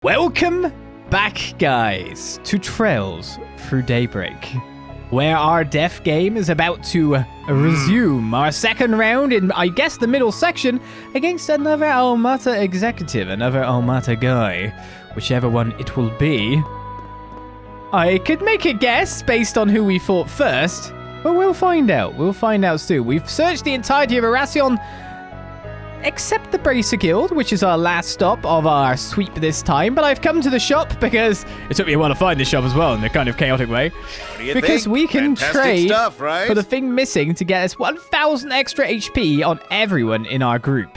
Welcome back, guys, to Trails Through Daybreak, where our death game is about to resume our second round in, I guess, the middle section against another Almata executive, another Almata guy, whichever one it will be. I could make a guess based on who we fought first, but we'll find out. We'll find out soon. We've searched the entirety of Oración, except the Bracer Guild, which is our last stop of our sweep this time. But I've come to the shop because it took me a while to find this shop as well in a kind of chaotic way. Because we can trade stuff, right? For the thing missing to get us 1,000 extra HP on everyone in our group.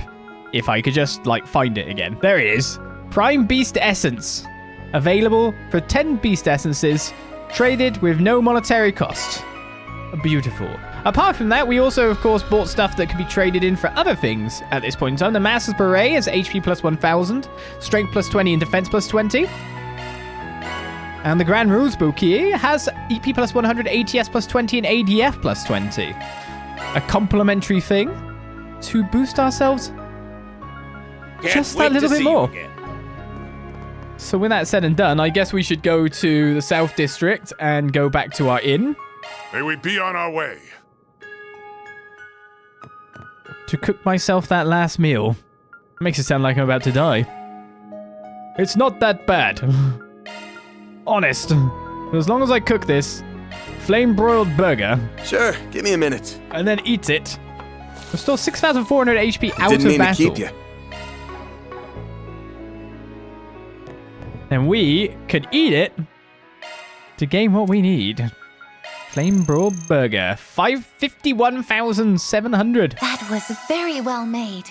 If I could just, find it again. There it is. Prime Beast Essence. Available for 10 Beast Essences, traded with no monetary cost. Beautiful. Apart from that, we also, of course, bought stuff that could be traded in for other things at this point in time. The Master's Beret has HP plus 1,000, Strength plus 20, and Defense plus 20. And the Grand Rules Bouquet has EP plus 100, ATS plus 20, and ADF plus 20. A complimentary thing to boost ourselves just that little bit more. So with that said and done, I guess we should go to the South District and go back to our inn. May we be on our way. To cook myself that last meal. Makes it sound like I'm about to die. It's not that bad. Honest. As long as I cook this flame-broiled burger. Sure, give me a minute. And then eat it. We're still 6,400 HP out Didn't of mean battle. to keep you. And we could eat it to gain what we need. Flame broiled burger, 51,700. That was very well made.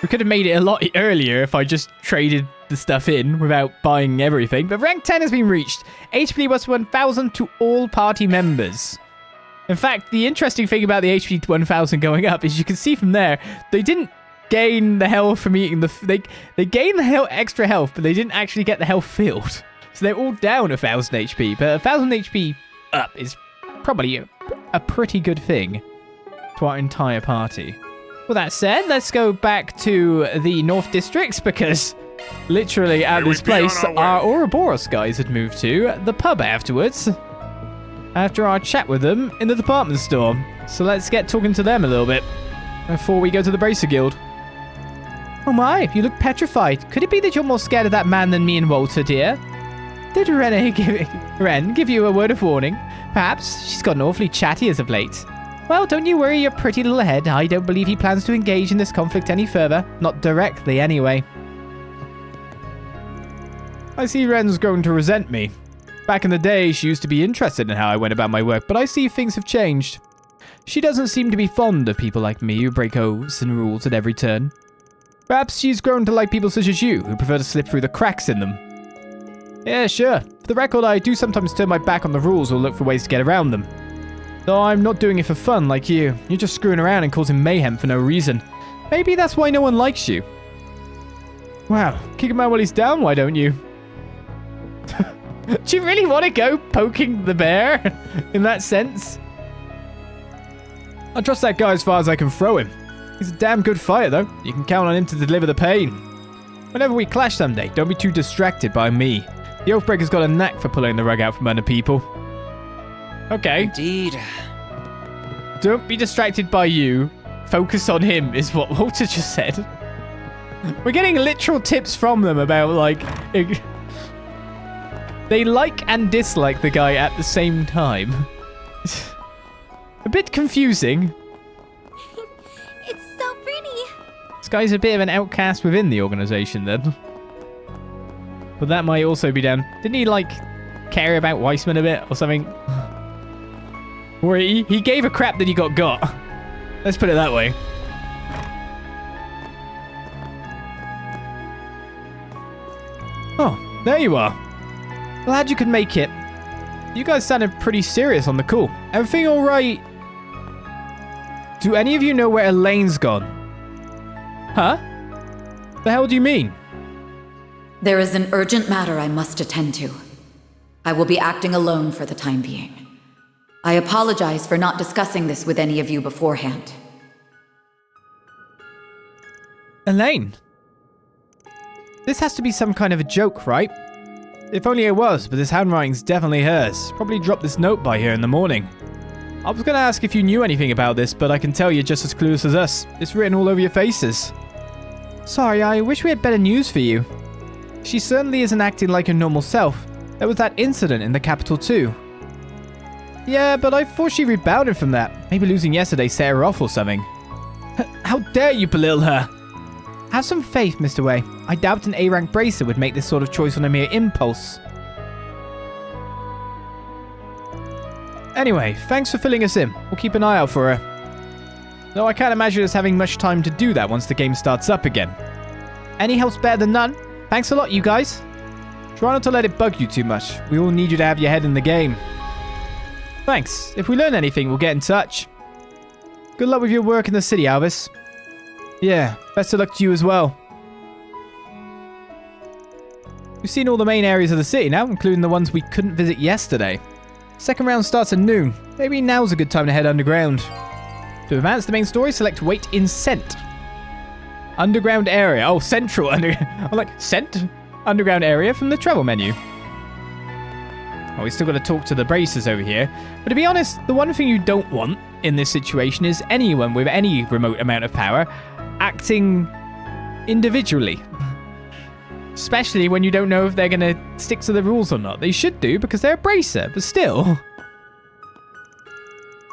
We could have made it a lot earlier if I just traded the stuff in without buying everything. But rank 10 has been reached. HP plus 1,000 to all party members. In fact, the interesting thing about the HP 1,000 going up is you can see from there, they didn't gain the health from eating the... They gained the extra health, but they didn't actually get the health filled. So they're all down 1,000 HP. But 1,000 HP up is probably a pretty good thing to our entire party. With that said, let's go back to the North Districts because literally at this place, our Ouroboros guys had moved to the pub afterwards. After our chat with them in the department store. So let's get talking to them a little bit before we go to the Bracer Guild. Oh my, you look petrified. Could it be that you're more scared of that man than me and Walter, dear? Did Ren give you a word of warning? Perhaps she's gotten awfully chatty as of late. Well, don't you worry your pretty little head. I don't believe he plans to engage in this conflict any further. Not directly, anyway. I see Ren's going to resent me. Back in the day, she used to be interested in how I went about my work, but I see things have changed. She doesn't seem to be fond of people like me who break oaths and rules at every turn. Perhaps she's grown to like people such as you, who prefer to slip through the cracks in them. Yeah, sure. For the record, I do sometimes turn my back on the rules or look for ways to get around them. Though I'm not doing it for fun like you. You're just screwing around and causing mayhem for no reason. Maybe that's why no one likes you. Wow, kick him out while he's down, why don't you? Do you really want to go poking the bear in that sense? I trust that guy as far as I can throw him. He's a damn good fighter, though. You can count on him to deliver the pain. Whenever we clash someday, don't be too distracted by me. The Oathbreaker's got a knack for pulling the rug out from under people. Okay. Indeed. Don't be distracted by you. Focus on him, is what Walter just said. We're getting literal tips from them about, they like and dislike the guy at the same time. A bit confusing. It's so pretty. This guy's a bit of an outcast within the organization, then. But that might also be down. Didn't he, care about Weissman a bit or something? Or he gave a crap that he got. Let's put it that way. Oh, there you are. Glad you could make it. You guys sounded pretty serious on the call. Everything all right? Do any of you know where Elaine's gone? Huh? The hell do you mean? There is an urgent matter I must attend to. I will be acting alone for the time being. I apologize for not discussing this with any of you beforehand. Elaine? This has to be some kind of a joke, right? If only it was, but this handwriting's definitely hers. Probably dropped this note by here in the morning. I was gonna ask if you knew anything about this, but I can tell you're just as clueless as us. It's written all over your faces. Sorry, I wish we had better news for you. She certainly isn't acting like her normal self. There was that incident in the capital too. Yeah, but I thought she rebounded from that. Maybe losing yesterday set her off or something. How dare you belittle her? Have some faith, Mr. Wei. I doubt an A-rank bracer would make this sort of choice on a mere impulse. Anyway, thanks for filling us in. We'll keep an eye out for her. Though I can't imagine us having much time to do that once the game starts up again. Any help's better than none. Thanks a lot, you guys. Try not to let it bug you too much. We all need you to have your head in the game. Thanks. If we learn anything, we'll get in touch. Good luck with your work in the city, Albus. Yeah, best of luck to you as well. We've seen all the main areas of the city now, including the ones we couldn't visit yesterday. Second round starts at noon. Maybe now's a good time to head underground. To advance the main story, select Wait in Scent. Underground area. Oh, central I'm like, Scent? Underground area from the travel menu. Oh, we still got to talk to the bracers over here. But to be honest, the one thing you don't want in this situation is anyone with any remote amount of power acting individually. Especially when you don't know if they're going to stick to the rules or not. They should do because they're a bracer, but still.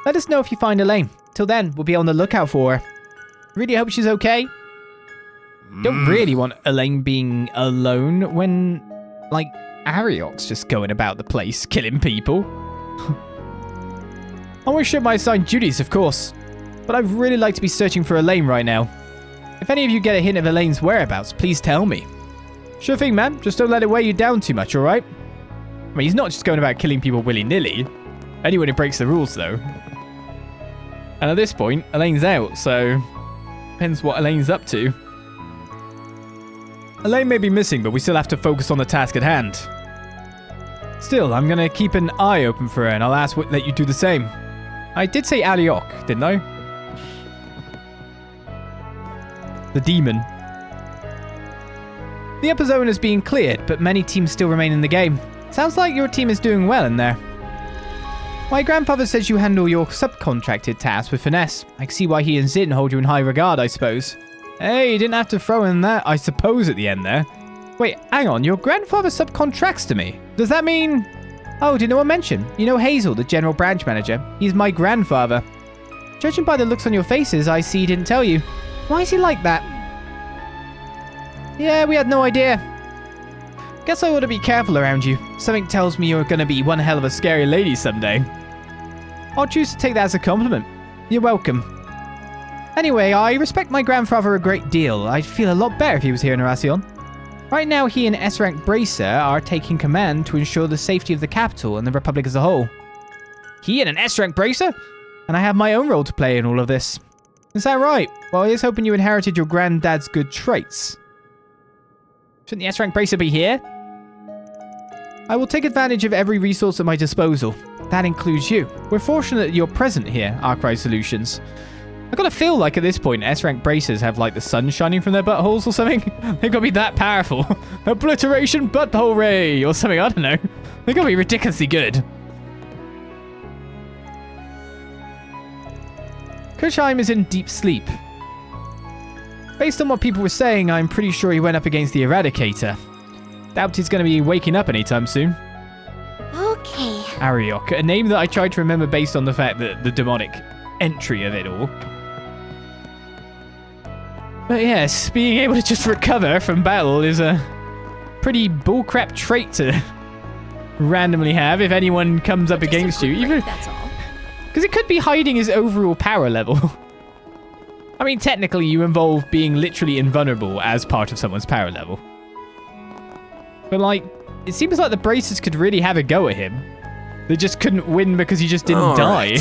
Let us know if you find Elaine. Till then, we'll be on the lookout for her. Really hope she's okay. Don't really want Elaine being alone when, like, Ariok's just going about the place, killing people. I won't show my assigned duties, of course. But I'd really like to be searching for Elaine right now. If any of you get a hint of Elaine's whereabouts, please tell me. Sure thing, man. Just don't let it weigh you down too much, alright? I mean, he's not just going about killing people willy-nilly. Anyone who breaks the rules, though. And at this point, Elaine's out, so... depends what Elaine's up to. Elaine may be missing, but we still have to focus on the task at hand. Still, I'm gonna keep an eye open for her, and I'll ask what let you do the same. I did say Aliok, didn't I? The demon. The upper zone is being cleared, but many teams still remain in the game. Sounds like your team is doing well in there. My grandfather says you handle your subcontracted tasks with finesse. I can see why he and Zin hold you in high regard, I suppose. Hey, you didn't have to throw in that, I suppose, at the end there. Wait, hang on, your grandfather subcontracts to me? Does that mean... Oh, did no one mention? You know Hazel, the general branch manager? He's my grandfather. Judging by the looks on your faces, I see he didn't tell you. Why is he like that? Yeah, we had no idea. Guess I ought to be careful around you. Something tells me you're gonna be one hell of a scary lady someday. I'll choose to take that as a compliment. You're welcome. Anyway, I respect my grandfather a great deal. I'd feel a lot better if he was here in Oración. Right now, he and S-Rank Bracer are taking command to ensure the safety of the capital and the Republic as a whole. He and an S-Rank Bracer? And I have my own role to play in all of this. Is that right? Well, I was hoping you inherited your granddad's good traits. Shouldn't the S-Rank Bracer be here? I will take advantage of every resource at my disposal. That includes you. We're fortunate that you're present here, Arkride Solutions. I gotta feel like at this point, S-Rank Bracers have like the sun shining from their buttholes or something. They gotta be that powerful. Obliteration butthole ray or something, I don't know. They gotta be ridiculously good. Kushheim is in deep sleep. Based on what people were saying, I'm pretty sure he went up against the Eradicator. Doubt he's gonna be waking up anytime soon. Okay. Ariok, a name that I tried to remember based on the fact that the demonic entry of it all. But yes, being able to just recover from battle is a pretty bullcrap trait to randomly have if anyone comes up against you. Even that's all. Because it could be hiding his overall power level. I mean, technically you involve being literally invulnerable as part of someone's power level. But like, it seems like the Bracers could really have a go at him. They just couldn't win because he just didn't die.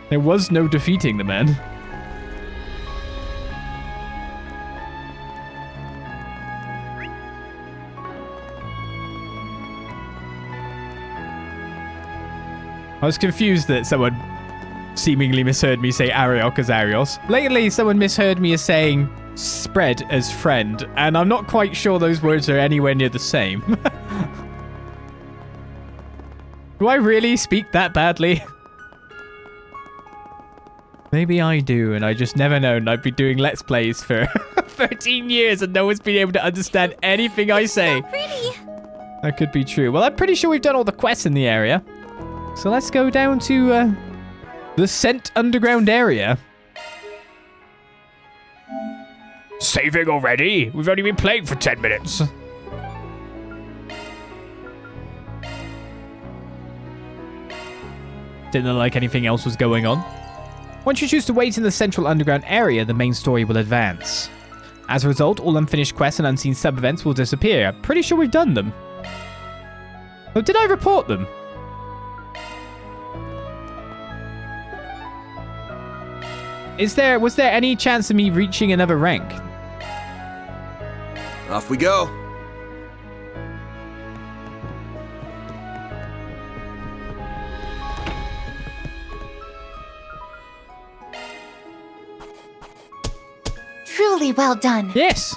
There was no defeating the man. I was confused that someone seemingly misheard me say Ariok as Arios. Lately, someone misheard me as saying spread as friend, and I'm not quite sure those words are anywhere near the same. Do I really speak that badly? Maybe I do, and I just never known. I've been doing Let's Plays for 13 years, and no one's been able to understand anything I say. So pretty. That could be true. Well, I'm pretty sure we've done all the quests in the area. So let's go down to the Scent Underground area. Saving already? We've only been playing for 10 minutes. Didn't look like anything else was going on. Once you choose to wait in the central underground area, the main story will advance. As a result, all unfinished quests and unseen sub-events will disappear. Pretty sure we've done them. Oh, did I report them? Was there any chance of me reaching another rank? Off we go. Truly well done. Yes.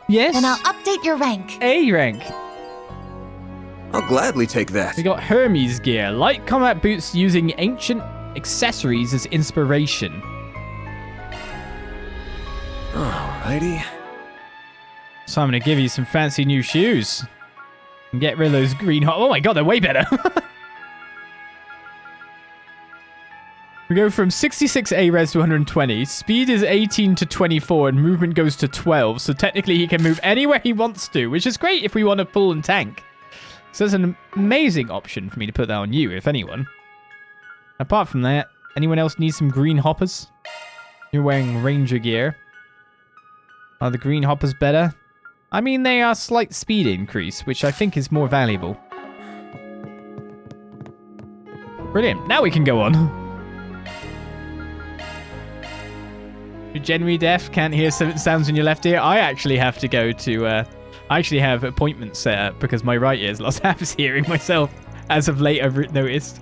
Yes. Then I'll update your rank. A rank. I'll gladly take that. We got Hermes gear. Light combat boots using ancient accessories as inspiration. Alrighty. So I'm going to give you some fancy new shoes. And get rid of those green hot... Oh my god, they're way better. We go from 66 A-res to 120. Speed is 18 to 24 and movement goes to 12. So technically he can move anywhere he wants to, which is great if we want to pull and tank. So there's an amazing option for me to put that on you, if anyone. Apart from that, anyone else need some green hoppers? You're wearing ranger gear. Are the green hoppers better? I mean, they are slight speed increase, which I think is more valuable. Brilliant. Now we can go on. You're genuinely deaf, can't hear sounds in your left ear. I actually have to go to... I actually have appointments set up because my right ear's lost half his hearing myself. As of late, I've noticed.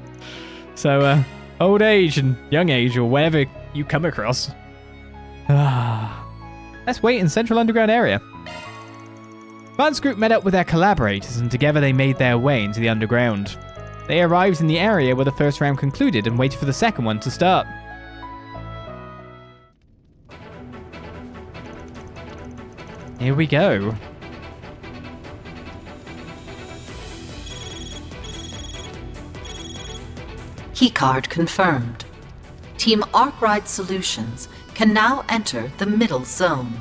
So, old age and young age, or whatever you come across. Let's wait in Central Underground area. Vance Group met up with their collaborators, and together they made their way into the underground. They arrived in the area where the first round concluded and waited for the second one to start. Here we go. Keycard confirmed. Team Arkride Solutions can now enter the middle zone.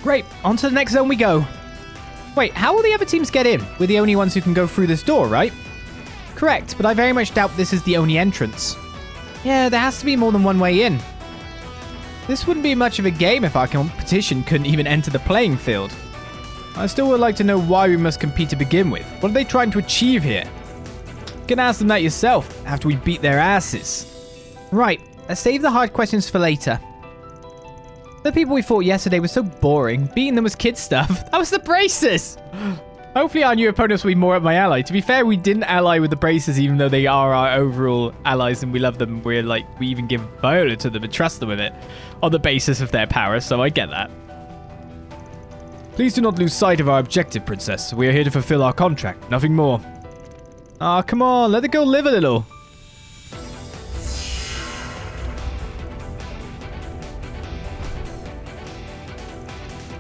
Great, on to the next zone we go. Wait, how will the other teams get in? We're the only ones who can go through this door, right? Correct, but I very much doubt this is the only entrance. Yeah, there has to be more than one way in. This wouldn't be much of a game if our competition couldn't even enter the playing field. I still would like to know why we must compete to begin with. What are they trying to achieve here? You can ask them that yourself after we beat their asses. Right, let's save the hard questions for later. The people we fought yesterday were so boring. Beating them was kid stuff. That was the braces! Hopefully our new opponents will be more up my alley. To be fair, we didn't ally with the braces even though they are our overall allies and we love them. We even give Viola to them and trust them with it on the basis of their power, so I get that. Please do not lose sight of our objective, Princess. We are here to fulfill our contract, nothing more. Ah, come on, let the girl live a little.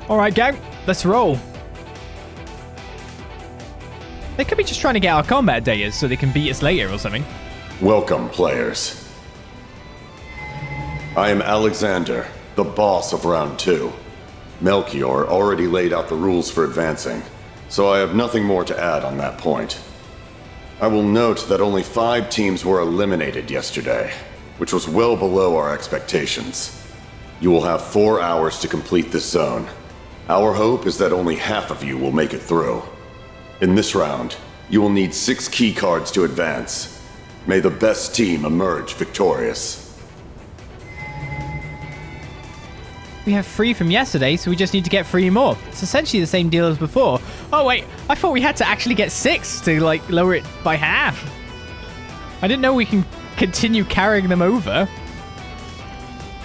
Alright, gang, let's roll. They could be just trying to get our combat data so they can beat us later or something. Welcome, players. I am Alexander, the boss of round 2. Melchior already laid out the rules for advancing, so I have nothing more to add on that point. I will note that only 5 teams were eliminated yesterday, which was well below our expectations. You will have 4 hours to complete this zone. Our hope is that only half of you will make it through. In this round, you will need 6 key cards to advance. May the best team emerge victorious. We have 3 from yesterday, so we just need to get 3 more. It's essentially the same deal as before. Oh wait, I thought we had to actually get 6 to lower it by half. I didn't know we can continue carrying them over.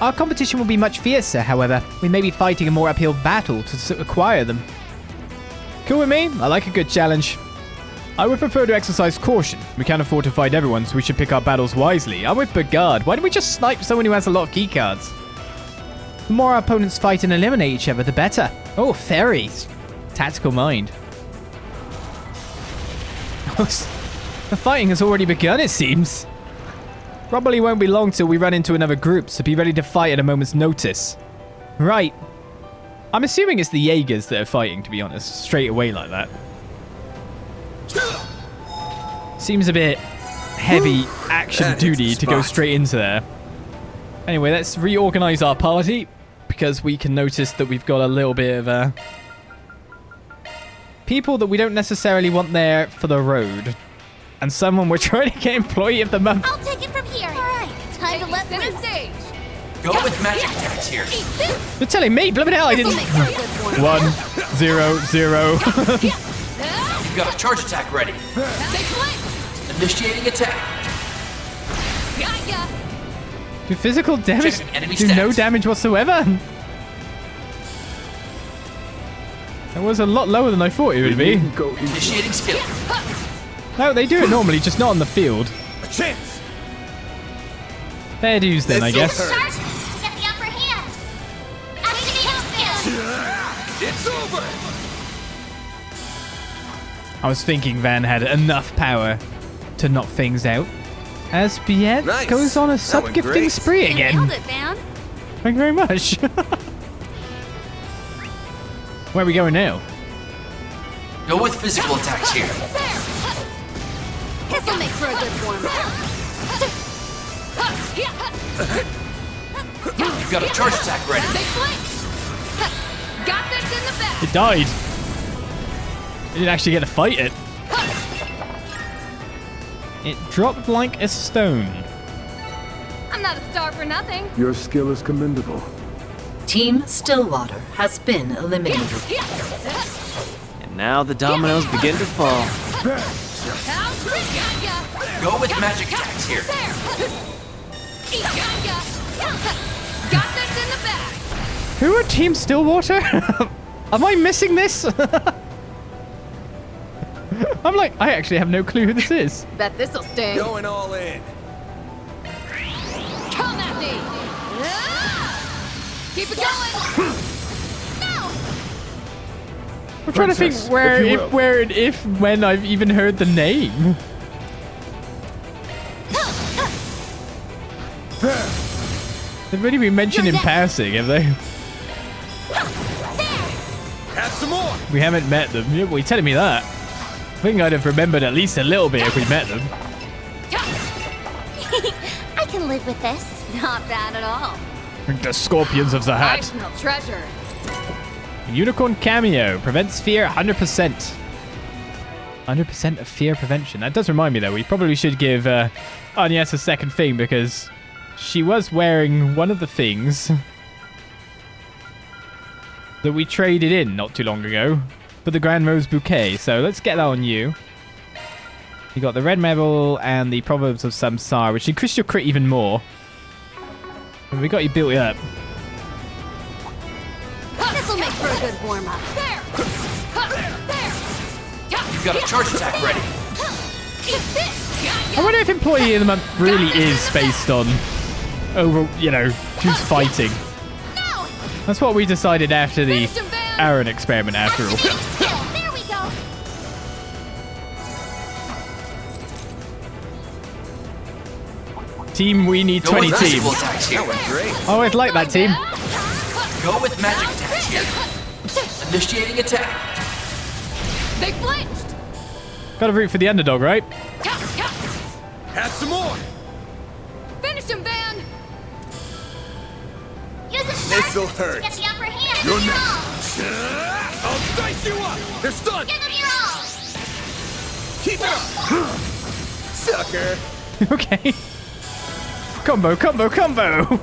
Our competition will be much fiercer, however. We may be fighting a more uphill battle to acquire them. Cool with me? I like a good challenge. I would prefer to exercise caution. We can't afford to fight everyone, so we should pick our battles wisely. I'm with Begard. Why don't we just snipe someone who has a lot of keycards? The more our opponents fight and eliminate each other, the better. Oh, fairies. Tactical mind. The fighting has already begun, it seems. Probably won't be long till we run into another group, so be ready to fight at a moment's notice. Right. I'm assuming it's the Jaegers that are fighting, to be honest, straight away like that. Seems a bit heavy action duty to go straight into there. Anyway, let's reorganize our party, because we can notice that we've got a little bit of people that we don't necessarily want there for the road. And someone we're trying to get employee of the month. I'll take it from here. All right, time to let loose. Go with magic attacks here. You're telling me? Blooming hell, I didn't. 1, 0, 0. You've got a charge attack ready. Initiating attack. Do physical damage Checking enemy do no stats. damage whatsoever? That was a lot lower than I thought it would be. Initiating skill. No, they do it normally, just not on the field. A chance! Fair dues then, I guess. Sharp, get the upper hand. Activate skill. It's over! I was thinking Van had enough power to knock things out. As Biet Nice. goes on a That went sub-gifting great. spree again. Nailed it, Van. Thank you very much. Where are we going now? Go with physical attacks here. This'll make for a good warm-up. You've got a charge attack ready. Got this in the back. It died. It didn't actually get to fight it. It dropped like a stone. I'm not a star for nothing. Your skill is commendable. Team Stillwater has been eliminated. And now the dominoes begin to fall. Go with magic attacks here. Got this in the back. Who are Team Stillwater? Am I missing this? I'm like, I actually have no clue who this is. Bet this'll sting. Going all in. Come at me. Keep it going. No. I'm trying to think Princess, where, if you if, will. where, and if, when I've even heard the name. They've already been mentioned in passing, have they? Have some more! We haven't met them. Yeah, well, you're telling me that. I think I'd have remembered at least a little bit if we met them. I can live with this. Not bad at all. The Scorpions of the I Hat. smell treasure. Unicorn cameo. Prevents fear 100%. 100% of fear prevention. That does remind me, though. We probably should give Agnès a second thing because she was wearing one of the things that we traded in not too long ago for the Grand Rose Bouquet. So let's get that on you. You got the Red Medal and the Proverbs of Samsara, which increased your crit even more. And we got you built up. This'll make for a good warm-up. There. You've got a charge attack ready. I wonder if Employee of the Month really is based on who's fighting. No. That's what we decided after the Aaron experiment, after all. There we go. Team, we need Go 20 with physical teams. attacks here. Great. I always like that team. Go with magic attacks here. Initiating attack. They flinched. Got to root for the underdog, right? Have some more! Finish him, Van. Use a This'll hurt. Get the upper hand. You're Give it next. all. I'll dice you up! They're stunned! Give them your all. Keep it up! Sucker! Okay. Combo, combo, combo.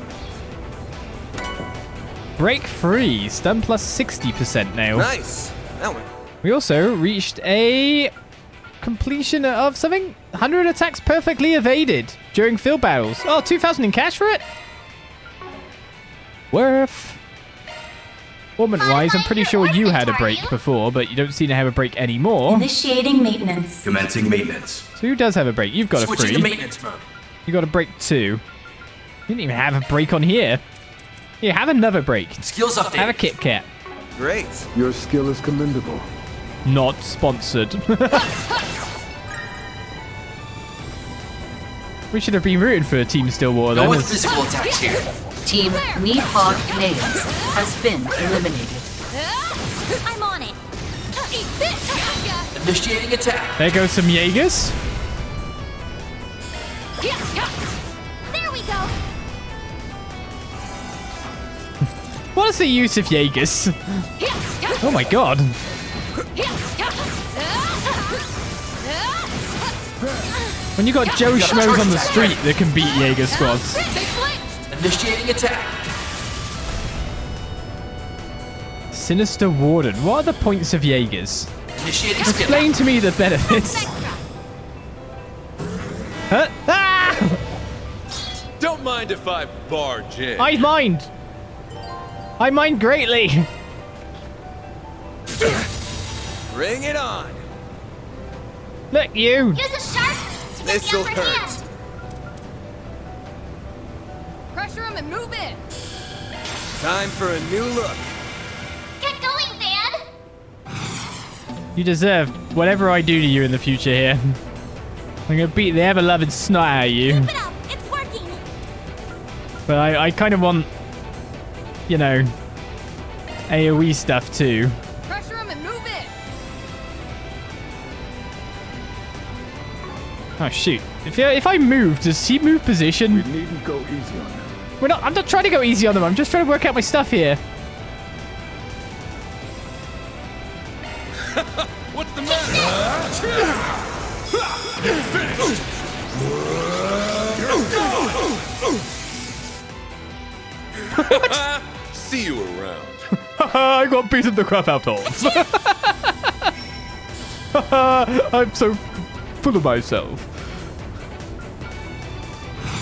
Break free. Stun plus 60% now. Nice! That one. We also reached a completion of something. 100 attacks perfectly evaded during field battles. Oh, 2,000 in cash for it? Worth. Woman-wise, I'm pretty sure you had a break before, but you don't seem to have a break anymore. Initiating maintenance. Commencing maintenance. So who does have a break? You've got Switching a free. to maintenance mode. You got a break too. You didn't even have a break on here. Here, have another break. Skills updated. Have a Kit Kat. Great. Your skill is commendable. Not sponsored. We should have been rooting for Team Stillwater then. Go with physical attacks here. Team Nihon has been eliminated. I'm on it. Eat this. Initiating attack. There goes some Jaegers. There we go. What is the use of Jaegers? Oh my god. When you got Joe Schmoes on the street that can beat Jaeger squads. Initiating attack. Sinister Warden. What are the points of Jaegers? Initiating skill. Explain to me the benefits. Huh? Ah! Don't mind if I barge in. I mind. I mind greatly. Bring it on. Look, you. Use a sharp. This'll hurt. Pressure him and move in. Time for a new look. Get going, Van. You deserve whatever I do to you in the future here. I'm gonna beat the ever-loving snot out of you. Keep it up. It's working. But I kind of want, you know, AoE stuff too. Pressure him and move in. Oh shoot! If I move, does he move position? We needn't go easy on them. I'm not trying to go easy on them. I'm just trying to work out my stuff here. What's the matter? See you around. I got beaten the crap out of. I'm so full of myself.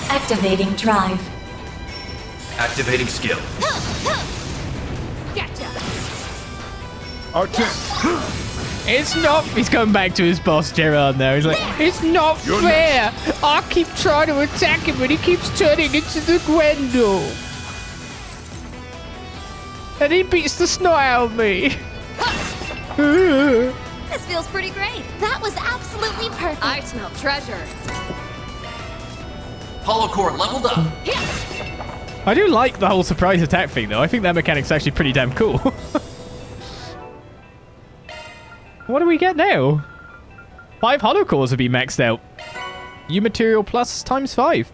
Activating drive. Activating skill. Gotcha. It's not. He's going back to his boss, Gerard. Now he's like, it's not fair. I keep trying to attack him, but he keeps turning into the Gwendol, and he beats the snot out of me. This feels pretty great. That was absolutely perfect. I smell treasure. Hollow core leveled up. I do like the whole surprise attack thing, though. I think that mechanic's actually pretty damn cool. What do we get now? 5 hollow cores have been maxed out. U material plus times 5.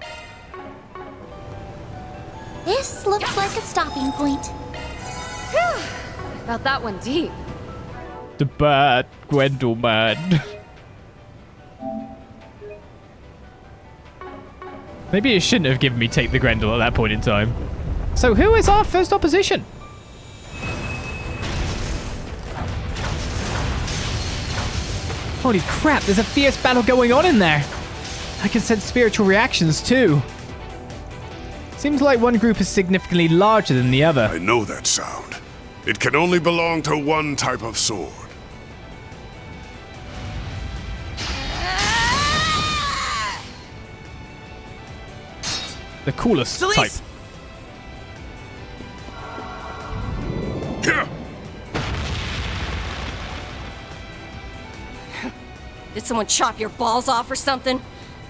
This looks like a stopping point. Whew. Felt that one deep. The bad Gwendol man. Maybe it shouldn't have given me take the Grendel at that point in time. So who is our first opposition? Holy crap, there's a fierce battle going on in there. I can sense spiritual reactions too. Seems like one group is significantly larger than the other. I know that sound. It can only belong to one type of sword. The coolest type. Did someone chop your balls off or something?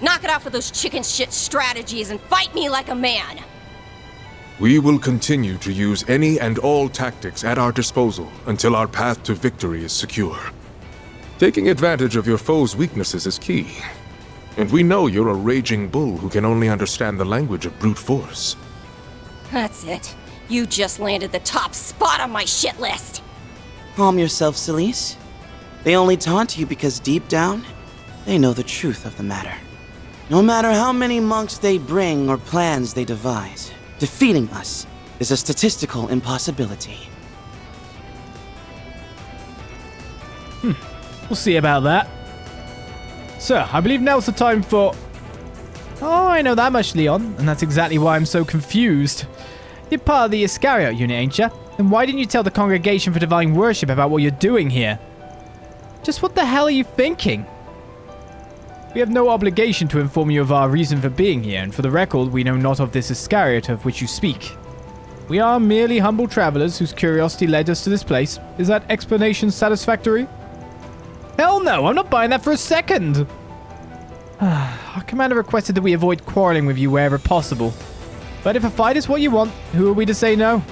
Knock it off with those chicken shit strategies and fight me like a man. We will continue to use any and all tactics at our disposal until our path to victory is secure. Taking advantage of your foe's weaknesses is key. And we know you're a raging bull who can only understand the language of brute force. That's it. You just landed the top spot on my shit list. Calm yourself, Celise. They only taunt you because deep down, they know the truth of the matter. No matter how many monks they bring or plans they devise, defeating us is a statistical impossibility. We'll see about that. Sir, I believe now's the time for... Oh, I know that much, Leon, and that's exactly why I'm so confused. You're part of the Iscariot unit, ain't ya? Then why didn't you tell the Congregation for Divine Worship about what you're doing here? Just what the hell are you thinking? We have no obligation to inform you of our reason for being here, and for the record, we know not of this Iscariot of which you speak. We are merely humble travelers whose curiosity led us to this place. Is that explanation satisfactory? Hell no, I'm not buying that for a second! Our commander requested that we avoid quarreling with you wherever possible. But if a fight is what you want, who are we to say no?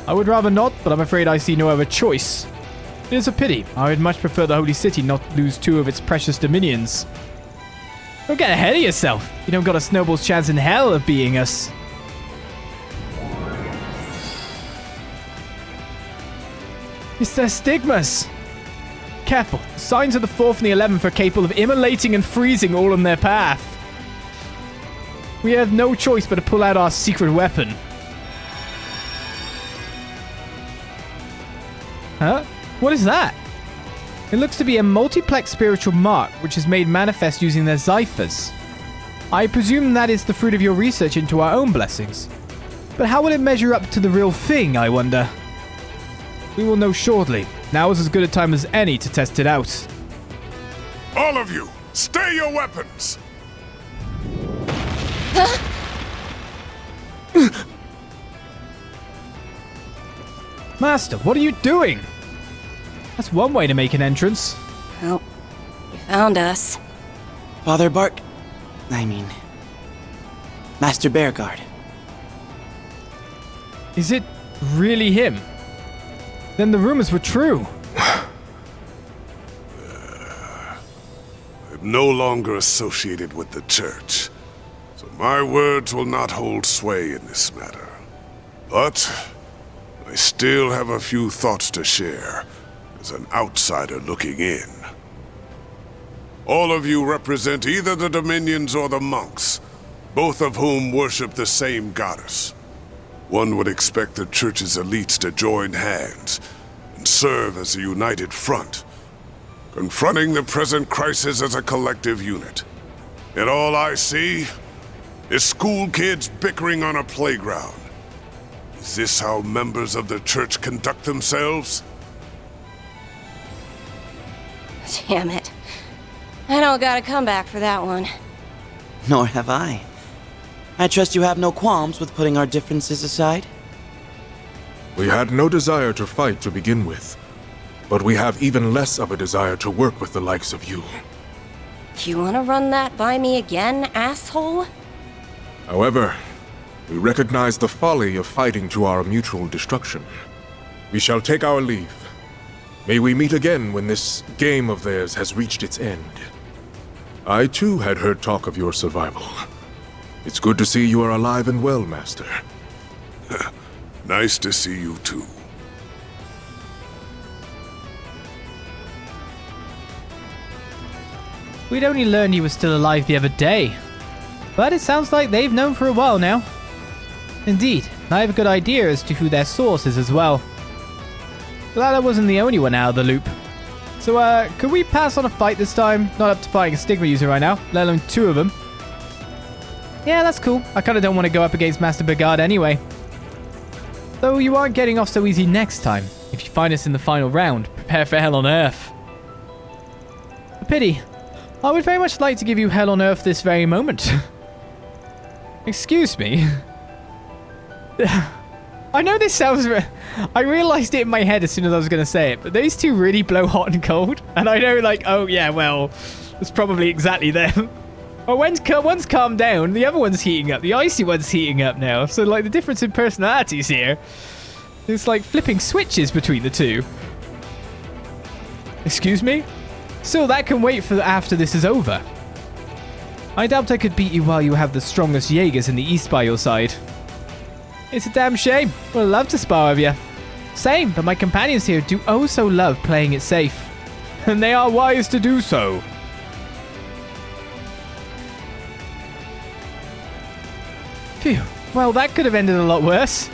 I would rather not, but I'm afraid I see no other choice. It is a pity. I would much prefer the Holy City not lose 2 of its precious dominions. Don't get ahead of yourself. You don't got a snowball's chance in hell of beating us. It's their stigmas. Careful. The signs of the 4th and the 11th are capable of immolating and freezing all in their path. We have no choice but to pull out our secret weapon. Huh? What is that? It looks to be a multiplex spiritual mark, which is made manifest using their ciphers. I presume that is the fruit of your research into our own blessings. But how will it measure up to the real thing, I wonder? We will know shortly. Now is as good a time as any to test it out. All of you, stay your weapons! Master, what are you doing? That's one way to make an entrance. Well, you found us. Father Master Bearguard. Is it really him? Then the rumors were true. I'm no longer associated with the church, so my words will not hold sway in this matter. But I still have a few thoughts to share as an outsider looking in. All of you represent either the Dominions or the monks, both of whom worship the same goddess. One would expect the church's elites to join hands and serve as a united front, confronting the present crisis as a collective unit. Yet all I see is school kids bickering on a playground. Is this how members of the church conduct themselves? Damn it. I don't got a comeback for that one. Nor have I. I trust you have no qualms with putting our differences aside? We had no desire to fight to begin with, but we have even less of a desire to work with the likes of you. You wanna run that by me again, asshole? However, we recognize the folly of fighting to our mutual destruction. We shall take our leave. May we meet again when this game of theirs has reached its end. I too had heard talk of your survival. It's good to see you are alive and well, Master. Nice to see you too. We'd only learned he was still alive the other day. But it sounds like they've known for a while now. Indeed, I have a good idea as to who their source is as well. Glad I wasn't the only one out of the loop. So, could we pass on a fight this time? Not up to fighting a stigma user right now, let alone 2 of them. Yeah, that's cool. I kinda don't want to go up against Master Bearguard anyway. Though you aren't getting off so easy next time. If you find us in the final round, prepare for hell on earth. A pity. I would very much like to give you hell on earth this very moment. Excuse me. I know this sounds... I realized it in my head as soon as I was going to say it, but these two really blow hot and cold. And I know, like, oh yeah, well, it's probably exactly them. But one's calmed down, the other one's heating up. The icy one's heating up now. So, like, the difference in personalities here, it's like flipping switches between the two. Excuse me? So that can wait for after this is over. I doubt I could beat you while you have the strongest Jaegers in the east by your side. It's a damn shame. Would love to spar with you. Same, but my companions here do oh so love playing it safe. And they are wise to do so. Phew. Well, that could have ended a lot worse.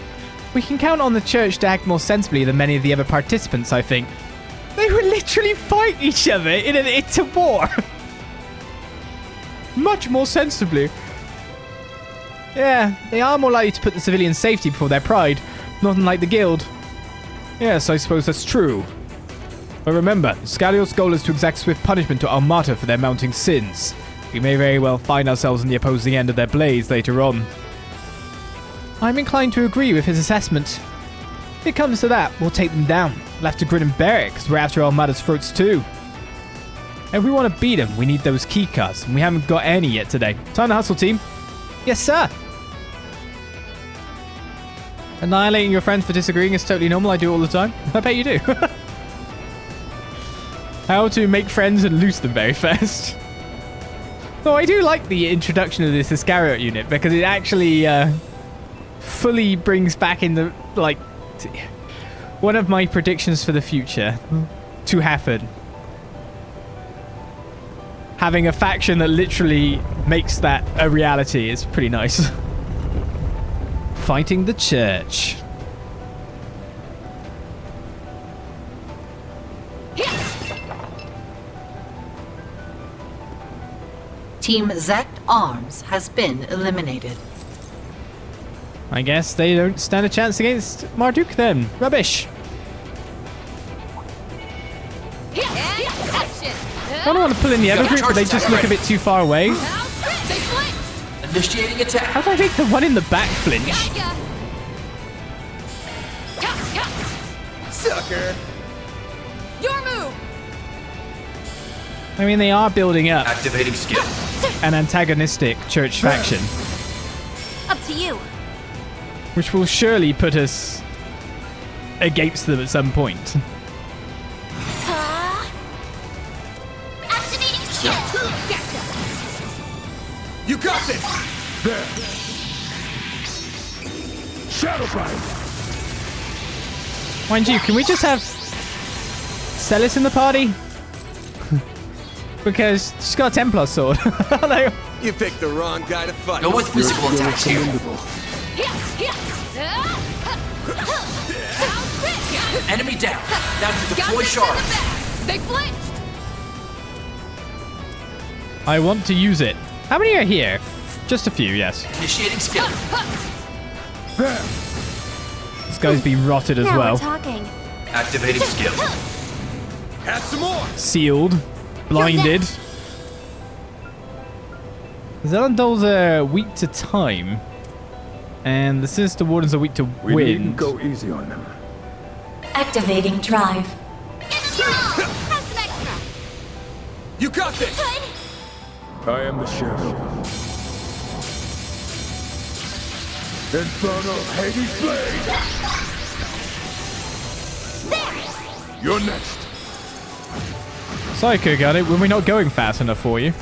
We can count on the church to act more sensibly than many of the other participants, I think. They would literally fight each other in an war. Much more sensibly. Yeah, they are more likely to put the civilian safety before their pride, not unlike the guild. Yes, I suppose that's true. But remember, Scalior's goal is to exact swift punishment to Armata for their mounting sins. We may very well find ourselves on the opposing end of their blades later on. I'm inclined to agree with his assessment. If it comes to that, we'll take them down. We'll have to grin and bear it, because we're after Armata's throats too. If we want to beat them, we need those keycards, and we haven't got any yet today. Time to hustle, team. Yes, sir. Annihilating your friends for disagreeing is totally normal. I do it all the time. I bet you do. How to make friends and loose them very fast. Though I do like the introduction of this Iscariot unit because it actually fully brings back in the, like, one of my predictions for the future to happen. Having a faction that literally makes that a reality is pretty nice. Fighting the church. Team Zect Arms has been eliminated. I guess they don't stand a chance against Marduk then. Rubbish. I don't want to pull in the other group, but they just look a bit too far away. Initiating attack. How do I make the one in the back flinch? Sucker. Your move. I mean, they are building up Activating skill. an antagonistic church faction, Up to you. which will surely put us against them at some point. Activating skill. You got this. There. Shadow Fire. Mind you, can we just have Celis in the party? Because she's got a 10+ sword. Like, You picked the wrong guy to fight. Go with physical attacks here. Enemy down. Now to deploy shards. They flinched. I want to use it. How many are here? Just a few, yes. Initiating skill. This guy's been rotted as Now well. we're talking. Activating skill. Have some more. Sealed. Blinded. Zelendol's are weak to time. And the Sinister Wardens are weak to We wind. needn't go easy on them. Activating drive. Have some extra. You got this. I am the Shadow. Infernal Hades Blade! There. You're next. Psycho got it. Were we not going fast enough for you?